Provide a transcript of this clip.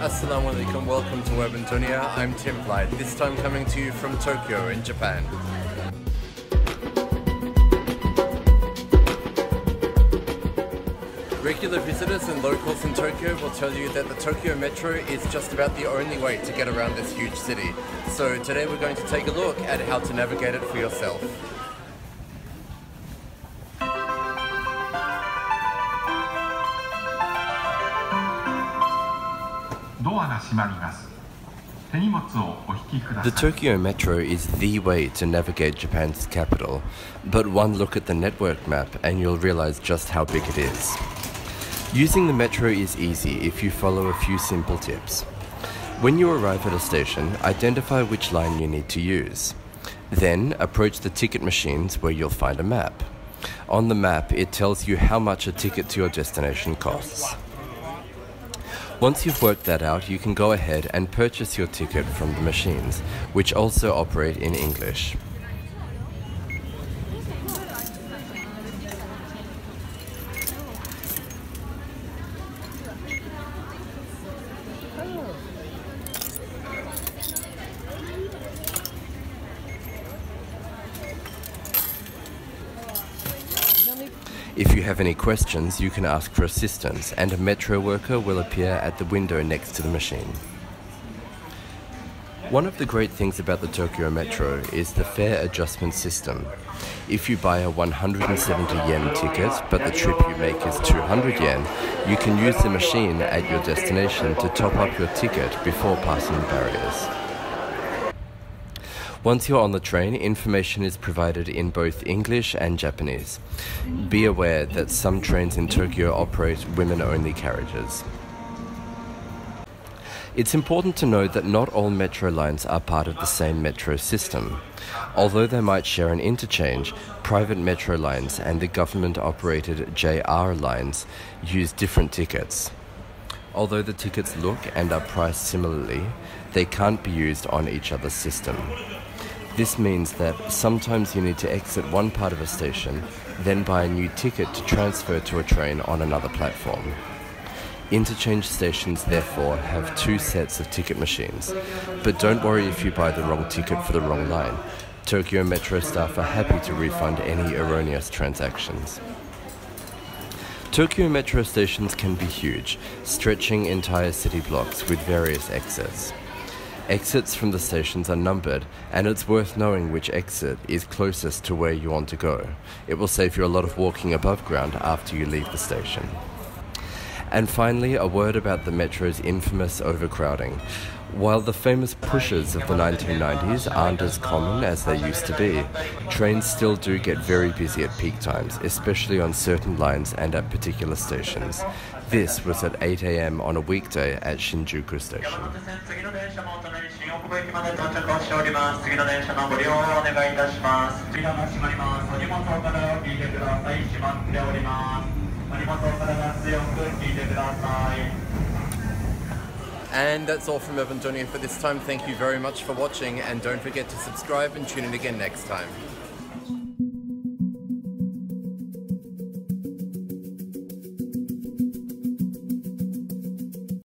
Assalamu alaikum, welcome to Urban Dunia. I'm Tim Blythe, this time coming to you from Tokyo in Japan. Regular visitors and locals in Tokyo will tell you that the Tokyo Metro is just about the only way to get around this huge city. So today we're going to take a look at how to navigate it for yourself. The Tokyo Metro is the way to navigate Japan's capital, but one look at the network map and you'll realize just how big it is. Using the metro is easy if you follow a few simple tips. When you arrive at a station, identify which line you need to use. Then approach the ticket machines where you'll find a map. On the map, it tells you how much a ticket to your destination costs. Once you've worked that out, you can go ahead and purchase your ticket from the machines, which also operate in English. If you have any questions, you can ask for assistance, and a metro worker will appear at the window next to the machine. One of the great things about the Tokyo Metro is the fare adjustment system. If you buy a 170 yen ticket, but the trip you make is 200 yen, you can use the machine at your destination to top up your ticket before passing the barriers. Once you're on the train, information is provided in both English and Japanese. Be aware that some trains in Tokyo operate women-only carriages. It's important to note that not all metro lines are part of the same metro system. Although they might share an interchange, private metro lines and the government-operated JR lines use different tickets. Although the tickets look and are priced similarly, they can't be used on each other's system. This means that sometimes you need to exit one part of a station, then buy a new ticket to transfer to a train on another platform. Interchange stations therefore have two sets of ticket machines, but don't worry if you buy the wrong ticket for the wrong line. Tokyo Metro staff are happy to refund any erroneous transactions. Tokyo Metro stations can be huge, stretching entire city blocks with various exits. Exits from the stations are numbered, and it's worth knowing which exit is closest to where you want to go. It will save you a lot of walking above ground after you leave the station. And finally, a word about the metro's infamous overcrowding. While the famous pushes of the 1990s aren't as common as they used to be, trains still do get very busy at peak times, especially on certain lines and at particular stations. This was at 8 AM on a weekday at Shinjuku Station. And that's all from Urban Dunia for this time. Thank you very much for watching, and don't forget to subscribe and tune in again next time.